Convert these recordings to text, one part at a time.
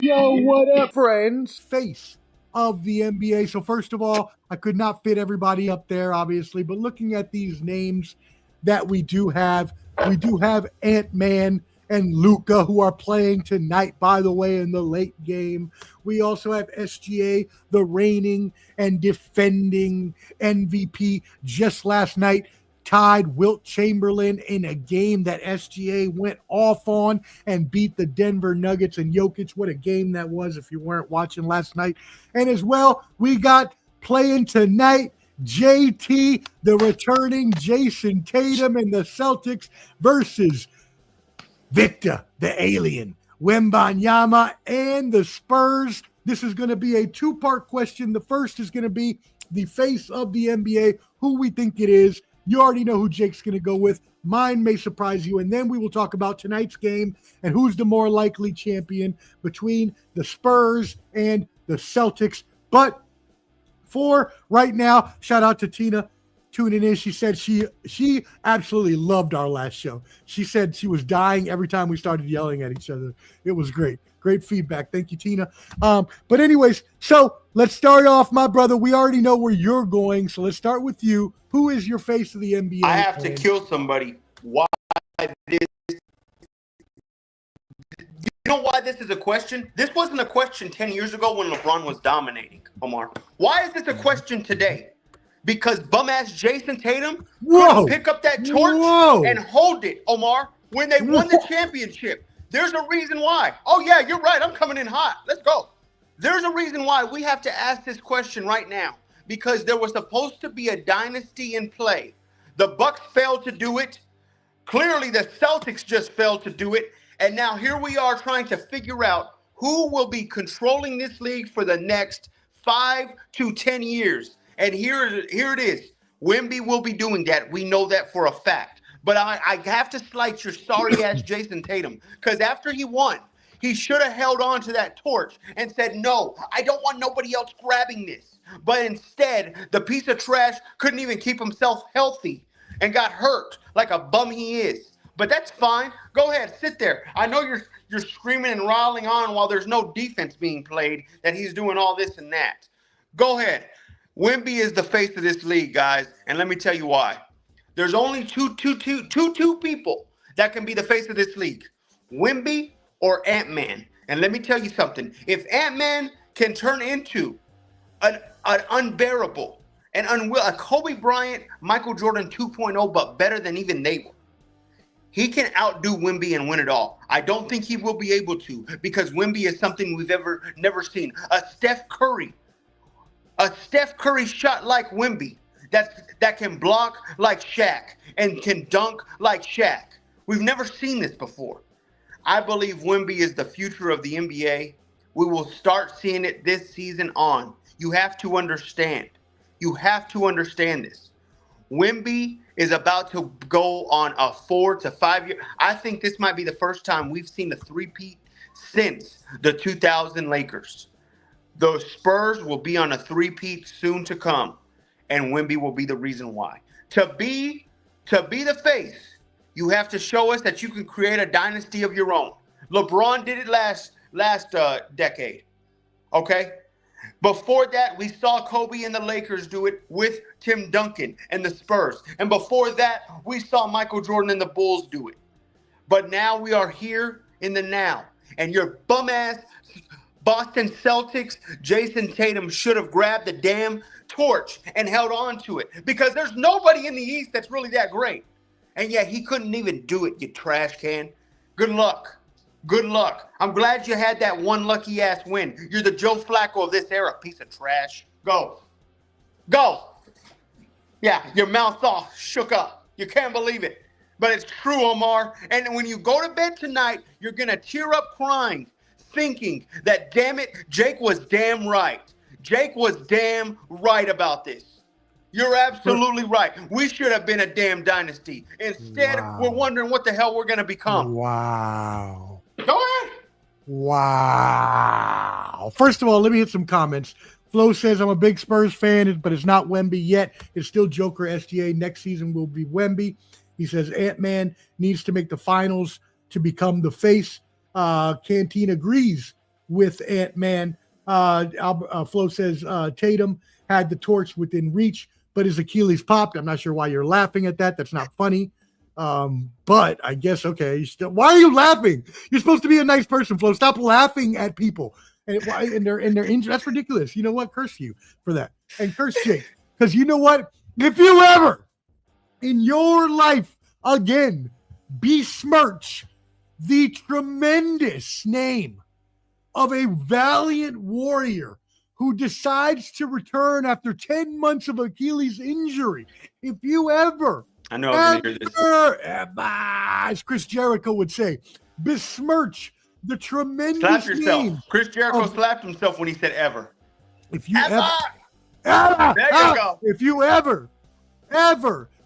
Yo, what up, friends? Face of the NBA. So first of all, I could not fit everybody up there, obviously, but looking at these names that we do have Ant-Man and Luka, who are playing tonight, by the way, in the late game. We also have SGA, the reigning and defending MVP, just last night tied Wilt Chamberlain in a game that SGA went off on and beat the Denver Nuggets and Jokic. What a game that was if you weren't watching last night. And as well, we got playing tonight JT, the returning Jason Tatum and the Celtics versus Victor, the alien, Wembanyama and the Spurs. This is going to be a two-part question. The first is going to be the face of the NBA, who we think it is. You already know who Jake's going to go with. Mine may surprise you. And then we will talk about tonight's game and who's the more likely champion between the Spurs and the Celtics. But for right now, shout out to Tina tuning in. She said she absolutely loved our last show. She said she was dying every time we started yelling at each other. It was great. Great feedback. Thank you, Tina. But anyways, so let's start off, my brother. We already know where you're going, so let's start with you. Who is your face of the NBA? I have to kill somebody. Why this? You know why this is a question? This wasn't a question 10 years ago when LeBron was dominating, Omar. Why is this a question today? Because bum-ass Jason Tatum couldn't pick up that torch and hold it, Omar, when they won the championship. There's a reason why. Oh, yeah, you're right. I'm coming in hot. Let's go. There's a reason why we have to ask this question right now. Because there was supposed to be a dynasty in play. The Bucks failed to do it. Clearly, the Celtics just failed to do it. And now here we are trying to figure out who will be controlling this league for the next 5 to 10 years. And here it is. Wemby will be doing that. We know that for a fact. But I have to slight your sorry-ass Jason Tatum. Because after he won, he should have held on to that torch and said, no, I don't want nobody else grabbing this. But instead, the piece of trash couldn't even keep himself healthy and got hurt like a bum he is. But that's fine. Go ahead, sit there. I know you're screaming and riling on while there's no defense being played, that he's doing all this and that. Go ahead. Wemby is the face of this league, guys, and let me tell you why. There's only two people that can be the face of this league, Wemby or Ant-Man. And let me tell you something. If Ant-Man can turn into an unbearable and a Kobe Bryant, Michael Jordan 2.0, but better than even they were, he can outdo Wemby and win it all. I don't think he will be able to, because Wemby is something we've never seen. A Steph Curry shot like Wemby that can block like Shaq and can dunk like Shaq. We've never seen this before. I believe Wemby is the future of the NBA. We will start seeing it this season on. You have to understand. You have to understand this. Wemby is about to go on a 4 to 5 year. I think this might be the first time we've seen a three-peat since the 2000 Lakers. The Spurs will be on a three-peat soon to come, and Wemby will be the reason why. To be the face, you have to show us that you can create a dynasty of your own. LeBron did it last decade. Okay? Before that, we saw Kobe and the Lakers do it with Tim Duncan and the Spurs. And before that, we saw Michael Jordan and the Bulls do it. But now we are here in the now. And your bum-ass Boston Celtics, Jason Tatum, should have grabbed the damn torch and held on to it. Because there's nobody in the East that's really that great. And yet he couldn't even do it, you trash can. Good luck. Good luck. I'm glad you had that one lucky-ass win. You're the Joe Flacco of this era, piece of trash. Go. Go. Yeah, your mouth all shook up. You can't believe it. But it's true, Omar. And when you go to bed tonight, you're going to tear up crying, thinking that, damn it, Jake was damn right. Jake was damn right about this. You're absolutely right. We should have been a damn dynasty. Instead, we're wondering what the hell we're going to become. Wow. Go ahead. Wow. First of all, let me hit some comments. Flo says, I'm a big Spurs fan, but it's not Wemby yet. It's still Joker SGA. Next season will be Wemby. He says Ant-Man needs to make the finals to become the face. Canteen agrees. with Ant-Man. Flo says Tatum had the torch within reach, but his Achilles popped. I'm not sure why you're laughing at that. That's not funny. But I guess, okay. Why are you laughing? You're supposed to be a nice person, Flo. Stop laughing at people. And they're injured. That's ridiculous. You know what? Curse you for that. And curse Jake. Because you know what? If you ever in your life again besmirch the tremendous name of a valiant warrior who decides to return after 10 months of Achilles injury, if you ever, I know I'm going to hear this. As Chris Jericho would say, besmirch the tremendous Slap yourself. name. Chris Jericho slapped himself when he said ever. If you ever. There you go. If you ever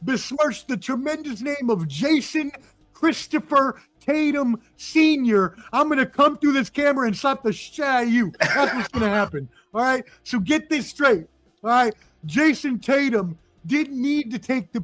besmirch the tremendous name of Jason Christopher Tatum Sr., I'm going to come through this camera and slap the shit out of you. That's what's going to happen. All right? So get this straight. All right? Jason Tatum didn't need to take the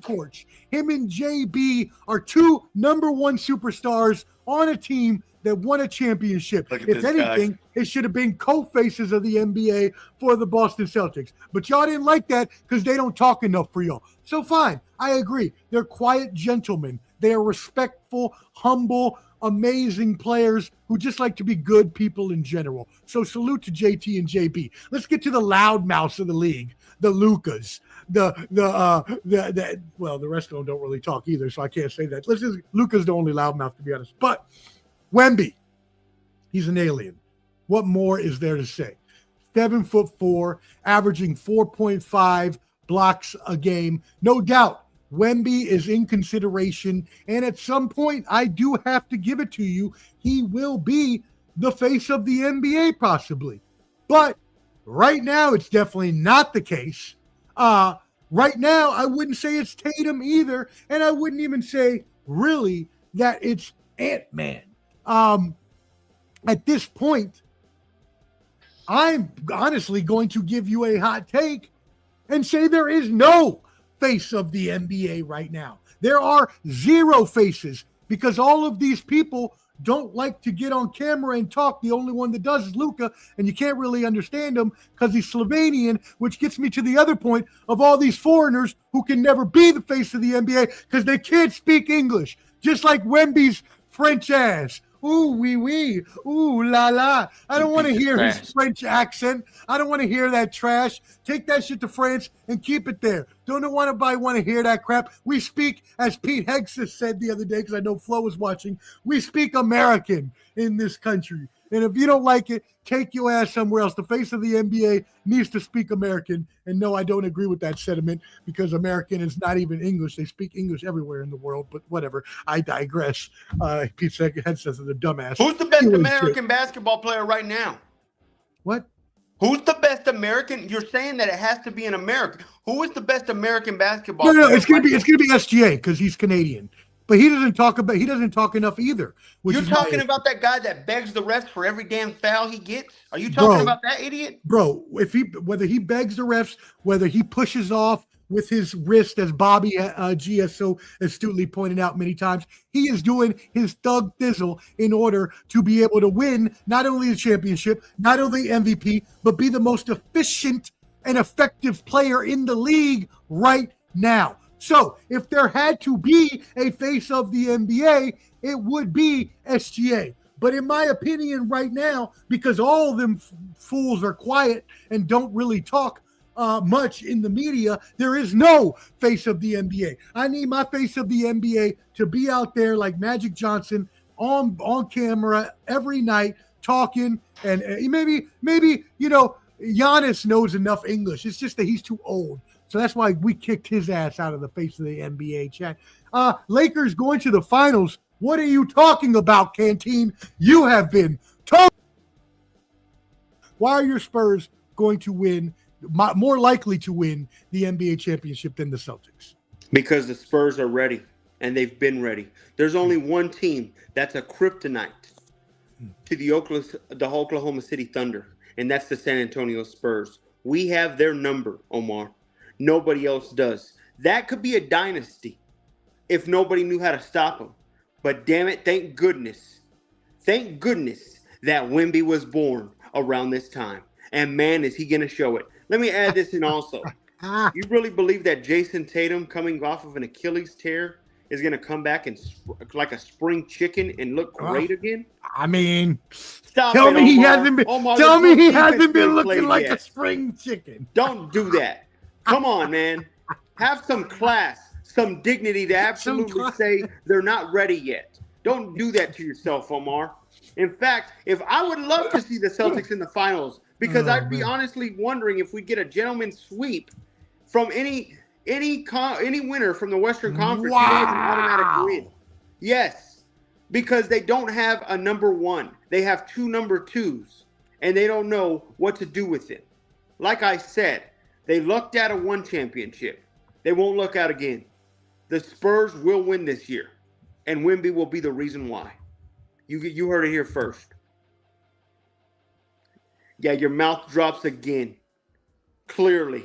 torch. Him and JB are two number one superstars on a team that won a championship. If anything, it should have been co-faces of the NBA for the Boston Celtics. But y'all didn't like that because they don't talk enough for y'all. So fine, I agree. They're quiet gentlemen. They are respectful, humble, amazing players who just like to be good people in general. So salute to JT and JB. Let's get to the loudmouths of the league, the Lucas, the rest of them don't really talk either, so I can't say that. Luka's the only loudmouth, to be honest. But Wemby, he's an alien. What more is there to say? 7'4", averaging 4.5 blocks a game. No doubt, Wemby is in consideration, and at some point, I do have to give it to you, he will be the face of the NBA possibly. But right now, it's definitely not the case. Right now, I wouldn't say it's Tatum either, and I wouldn't even say really that it's Ant-Man. At this point, I'm honestly going to give you a hot take and say there is no face of the NBA right now. There are zero faces because all of these people don't like to get on camera and talk. The only one that does is Luka, and you can't really understand him because he's Slovenian, which gets me to the other point of all these foreigners who can never be the face of the NBA because they can't speak English, just like Wemby's French ass. Ooh, wee wee. Ooh, la la. I don't want to hear his French accent. I don't want to hear that trash. Take that shit to France and keep it there. Don't nobody want to hear that crap. We speak, as Pete Hexus said the other day, because I know Flo was watching, we speak American in this country. And if you don't like it, take your ass somewhere else. The face of the NBA needs to speak American. And no, I don't agree with that sentiment because American is not even English. They speak English everywhere in the world, but whatever. I digress. Pete Hexus is a dumbass. Who's the best American basketball player right now? What? Who's the best American? You're saying that it has to be an American. Who is the best American basketball player? No, it's gonna be SGA because he's Canadian. But he doesn't talk enough either. You're talking about that guy that begs the refs for every damn foul he gets? Are you talking about that idiot? Bro, whether he begs the refs, whether he pushes off with his wrist, as Bobby G has so astutely pointed out many times, he is doing his thug thizzle in order to be able to win not only the championship, not only MVP, but be the most efficient and effective player in the league right now. So if there had to be a face of the NBA, it would be SGA. But in my opinion right now, because all of them fools are quiet and don't really talk much in the media, there is no face of the NBA. I need my face of the NBA to be out there like Magic Johnson on camera every night talking. And maybe, Giannis knows enough English. It's just that he's too old. So that's why we kicked his ass out of the face of the NBA, chat. Lakers going to the finals. What are you talking about, Canteen? You have been told. Why are your Spurs going to win, more likely to win the NBA championship than the Celtics? Because the Spurs are ready, and they've been ready. There's only one team that's a kryptonite to the Oklahoma City Thunder, and that's the San Antonio Spurs. We have their number, Omar. Nobody else does. That could be a dynasty if nobody knew how to stop them. But damn it, thank goodness that Wemby was born around this time. And man, is he going to show it. Let me add this in also. You really believe that Jason Tatum coming off of an Achilles tear is going to come back and like a spring chicken and look great again? I mean, Stop tell it, me he Omar. hasn't been. Omar, Tell me he hasn't been been looking played like yet. a spring chicken. Don't do that. Come on, man. Have some class, some dignity to absolutely say they're not ready yet. Don't do that to yourself, Omar. In fact, if I would love to see the Celtics in the finals, because I'd be honestly wondering if we get a gentleman's sweep from any winner from the Western Conference. Wow. You know, it's an automatic win. Yes, because they don't have a number one. They have two number twos, and they don't know what to do with it. Like I said, they lucked out of one championship. They won't luck out again. The Spurs will win this year, and Wemby will be the reason why. You heard it here first. Yeah, your mouth drops again. Clearly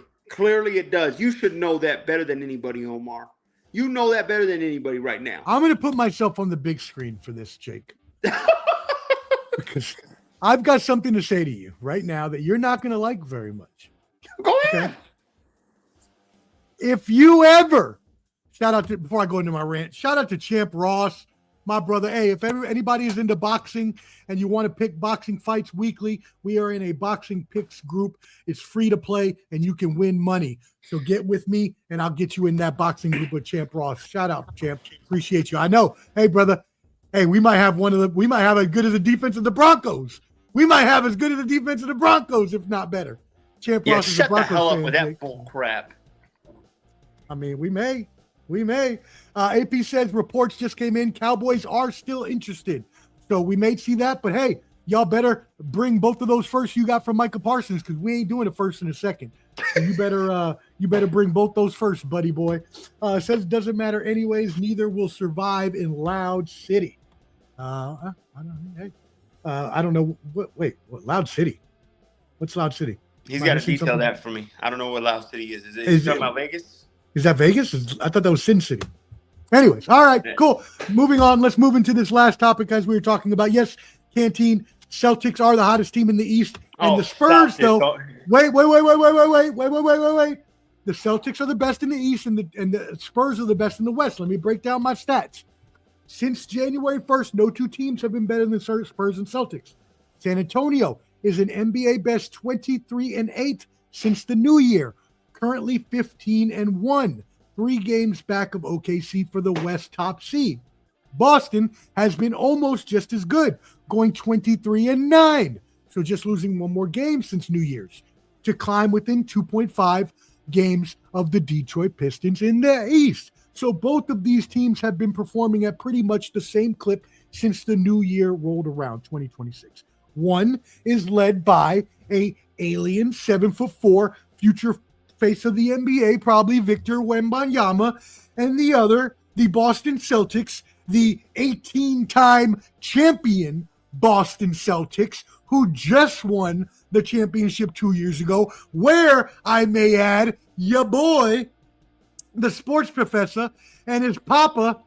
it does. You should know that better than anybody, Omar. You know that better than anybody right now. I'm going to put myself on the big screen for this, Jake. Because I've got something to say to you right now that you're not going to like very much. Go ahead. Okay? If you ever, before I go into my rant, shout out to Champ Ross, my brother. Hey, if anybody is into boxing and you want to pick boxing fights weekly, we are in a boxing picks group. It's free to play and you can win money. So get with me and I'll get you in that boxing group with Champ Ross. Shout out, Champ. Appreciate you. I know. Hey, brother. Hey, we might have as good as the defense of the Broncos. We might have as good as the defense of the Broncos, if not better. Champ Ross is a Broncos fan. Shut the hell up with that bull crap. I mean, we may. AP says reports just came in. Cowboys are still interested. So we may see that. But, hey, y'all better bring both of those first you got from Micah Parsons because we ain't doing a first and a second. So you better bring both those first, buddy boy. Says doesn't matter anyways. Neither will survive in Loud City. I don't know. What Loud City? What's Loud City? He's got to detail that for me. I don't know what Loud City is. Is it talking about Vegas? Is that Vegas? I thought that was Sin City. Anyways, all right, cool. Moving on. Let's move into this last topic as we were talking about. Yes, Canteen, Celtics are the hottest team in the East. And the Spurs, though. Wait. The Celtics are the best in the East and the Spurs are the best in the West. Let me break down my stats. Since January 1st, no two teams have been better than Spurs and Celtics. San Antonio is an NBA best 23-8 since the new year. Currently 15-1, 3 games back of OKC for the West top seed. Boston has been almost just as good, going 23-9, so just losing one more game since New Year's to climb within 2.5 games of the Detroit Pistons in the East. So both of these teams have been performing at pretty much the same clip since the new year rolled around, 2026. One is led by a alien 7'4" future face of the NBA, probably Victor Wembanyama, and the other, the Boston Celtics, the 18-time champion Boston Celtics, who just won the championship 2 years ago, where, I may add, your boy, the sports professor, and his papa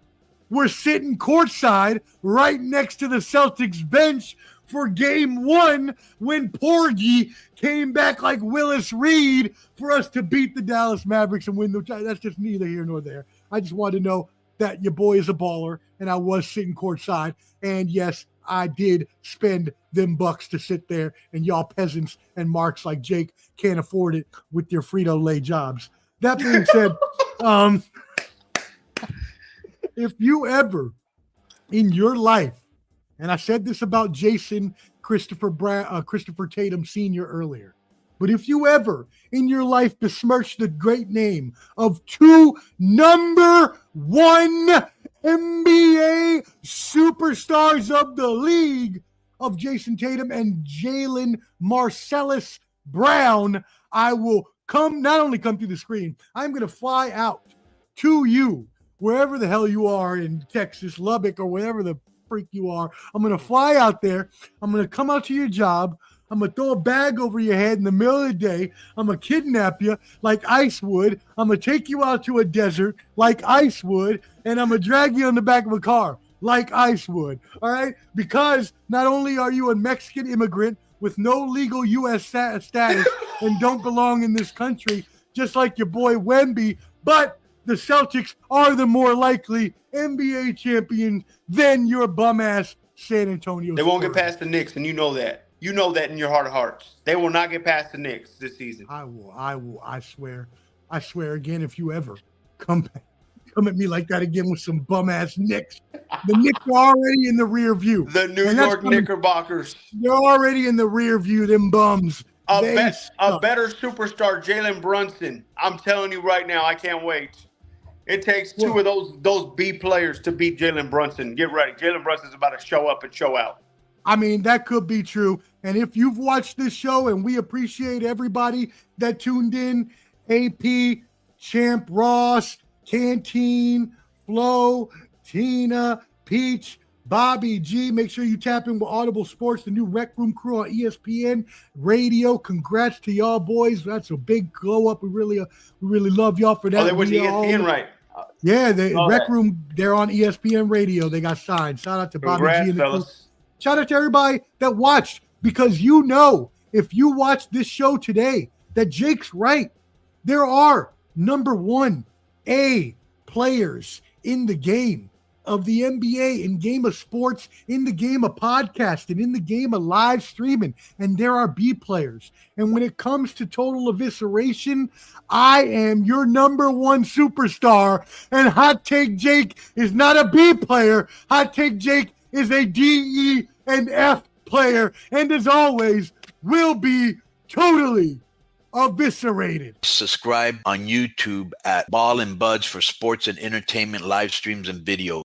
were sitting courtside right next to the Celtics bench for game 1 when Porgy came back like Willis Reed for us to beat the Dallas Mavericks and win the title. That's just neither here nor there. I just wanted to know that your boy is a baller, and I was sitting courtside. And yes, I did spend them bucks to sit there, and y'all peasants and marks like Jake can't afford it with your Frito-Lay jobs. That being said, if you ever in your life, and I said this about Jason Christopher Tatum Sr. earlier, but if you ever in your life besmirch the great name of 2 number 1 NBA superstars of the league of Jason Tatum and Jalen Marcellus Brown, I will not only come through the screen, I'm going to fly out to you, wherever the hell you are in Texas, Lubbock, or wherever the freak you are. I'm going to fly out there. I'm going to come out to your job. I'm going to throw a bag over your head in the middle of the day. I'm going to kidnap you like Ice would. I'm going to take you out to a desert like Ice would, and I'm going to drag you on the back of a car. like ice would, all right? Because not only are you a Mexican immigrant with no legal U.S. status and don't belong in this country, just like your boy Wemby, but the Celtics are the more likely NBA champion than your bum-ass San Antonio They won't Spurs. get past the Knicks, and you know that. You know that in your heart of hearts. They will not get past the Knicks this season. I will. I swear again, if you ever come at me like that again with some bum-ass Knicks. The Knicks are already in the rear view. The New York Knickerbockers. They're already in the rear view, them bums. A better superstar, Jalen Brunson. I'm telling you right now, I can't wait. It takes two of those B players to beat Jalen Brunson. Get ready. Jalen Brunson's about to show up and show out. I mean, that could be true. And if you've watched this show, and we appreciate everybody that tuned in, AP, Champ Ross, Canteen, Flo, Tina, Peach, Bobby G. Make sure you tap in with Audible Sports, the new Rec Room crew on ESPN Radio. Congrats to y'all boys. That's a big glow up. We really love y'all for that. Oh, they went to ESPN, right? Yeah, Rec Room, they're on ESPN Radio. They got signed. Shout out to Bobby G and the crew. Shout out to everybody that watched, because you know, if you watch this show today, that Jake's right. There are number 1A players in the game of the NBA, in game of sports, in the game of podcasting, in the game of live streaming, and there are B players. And when it comes to total evisceration, I am your number 1 superstar, and Hot Take Jake is not a B player. Hot Take Jake is a D, E, and F player, and as always, will be totally eviscerated. Subscribe on YouTube at Ball and Buds for sports and entertainment live streams and videos.